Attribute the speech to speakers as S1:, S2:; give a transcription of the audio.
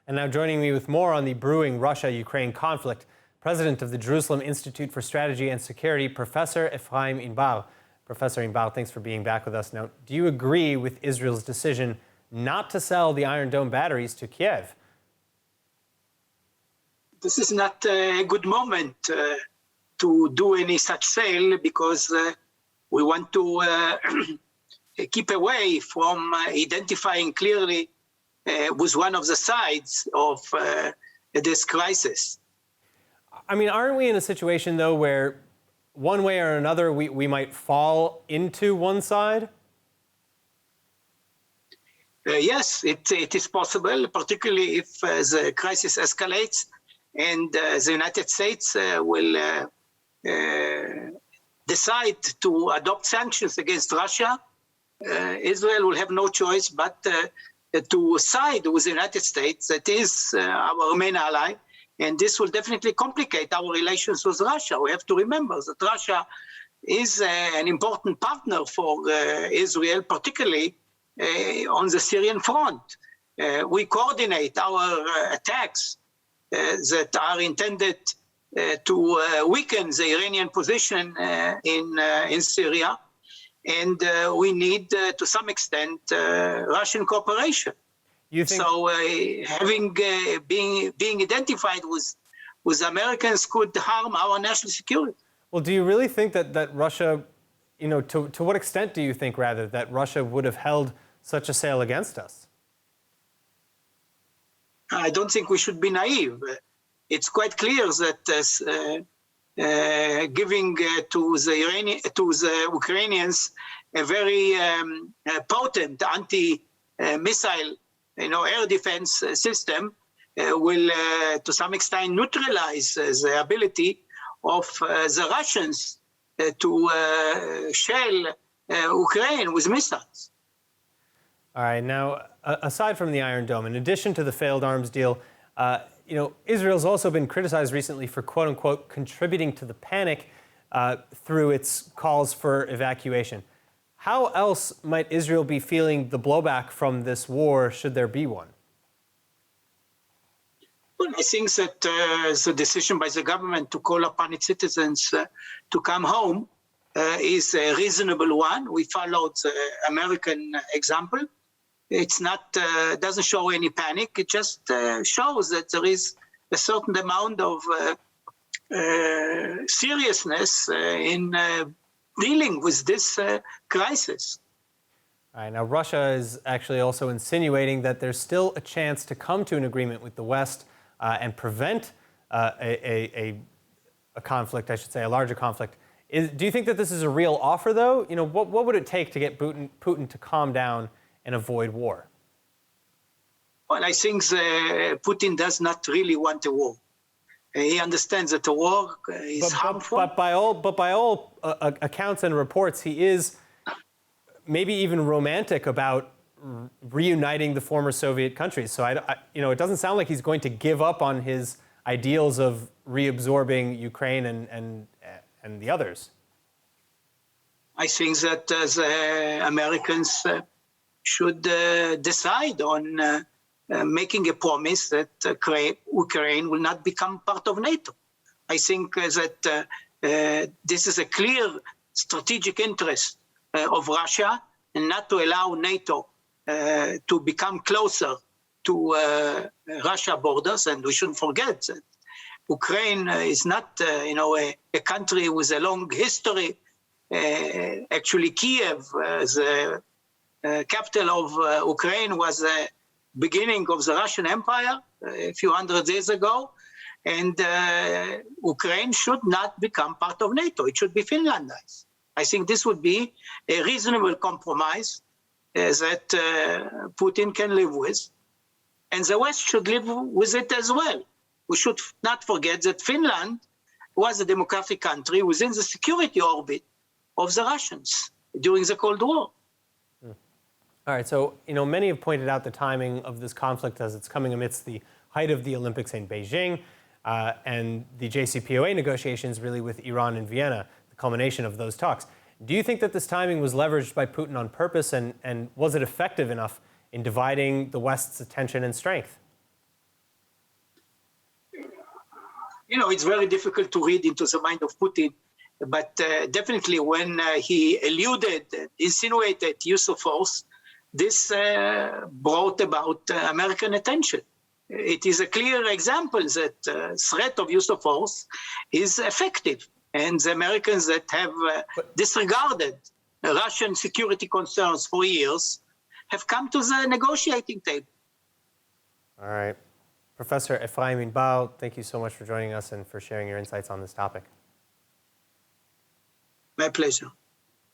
S1: And now joining me with more on the brewing Russia-Ukraine conflict, President of the Jerusalem Institute for Strategy and Security, Professor Efraim Inbar. Professor Inbar, thanks for being back with us. Now, do you agree with Israel's decision not to sell the Iron Dome batteries to Kyiv?
S2: This is not a good moment to do any such sale because we want to keep away from identifying clearly with one of the sides of this crisis.
S1: I mean, aren't we in a situation, though, where one way or another we might fall into one side?
S2: Yes, it is possible, particularly if the crisis escalates and the United States will decide to adopt sanctions against Russia. Israel will have no choice but to side with the United States, that is our main ally, and this will definitely complicate our relations with Russia. We have to remember that Russia is an important partner for Israel, particularly on the Syrian front. We coordinate our attacks that are intended to weaken the Iranian position in Syria. And we need, to some extent, Russian cooperation. So being identified with Americans could harm our national security.
S1: Well, do you really think that Russia, to what extent do you think, rather, that Russia would have held such a sale against us?
S2: I don't think we should be naive. It's quite clear that giving to the Ukrainians a very potent anti-missile, air defense system will, to some extent, neutralize the ability of the Russians to shell Ukraine with missiles.
S1: All right. Now, aside from the Iron Dome, in addition to the failed arms deal, Israel's also been criticized recently for, quote unquote, contributing to the panic through its calls for evacuation. How else might Israel be feeling the blowback from this war, should there be one?
S2: Well, I think that the decision by the government to call upon its citizens to come home is a reasonable one. We followed the American example. It's not doesn't show any panic. It just shows that there is a certain amount of seriousness in dealing with this crisis.
S1: All right. Now, Russia is actually also insinuating that there's still a chance to come to an agreement with the West and prevent a conflict, I should say, a larger conflict. Do you think that this is a real offer, though? What would it take to get Putin to calm down and avoid war?
S2: Well, I think Putin does not really want a war. He understands that a war is harmful.
S1: But by all accounts and reports, he is maybe even romantic about reuniting the former Soviet countries. So it doesn't sound like he's going to give up on his ideals of reabsorbing Ukraine and the others.
S2: I think that the Americans should decide on making a promise that Ukraine will not become part of NATO. I think that this is a clear strategic interest of Russia, and not to allow NATO to become closer to Russia borders. And we shouldn't forget that Ukraine is not, a country with a long history. Actually, Kyiv, the capital of Ukraine, was the beginning of the Russian Empire a few hundred years ago. And Ukraine should not become part of NATO. It should be Finlandized. I think this would be a reasonable compromise that Putin can live with. And the West should live with it as well. We should not forget that Finland was a democratic country within the security orbit of the Russians during the Cold War.
S1: All right, so many have pointed out the timing of this conflict as it's coming amidst the height of the Olympics in Beijing and the JCPOA negotiations really with Iran and Vienna, the culmination of those talks. Do you think that this timing was leveraged by Putin on purpose, and was it effective enough in dividing the West's attention and strength?
S2: It's very difficult to read into the mind of Putin, but definitely when he alluded, insinuated use of force, this brought about American attention. It is a clear example that threat of use of force is effective, and the Americans that have disregarded Russian security concerns for years have come to the negotiating table.
S1: All right. Professor Efraim Inbar, thank you so much for joining us and for sharing your insights on this topic.
S2: My pleasure.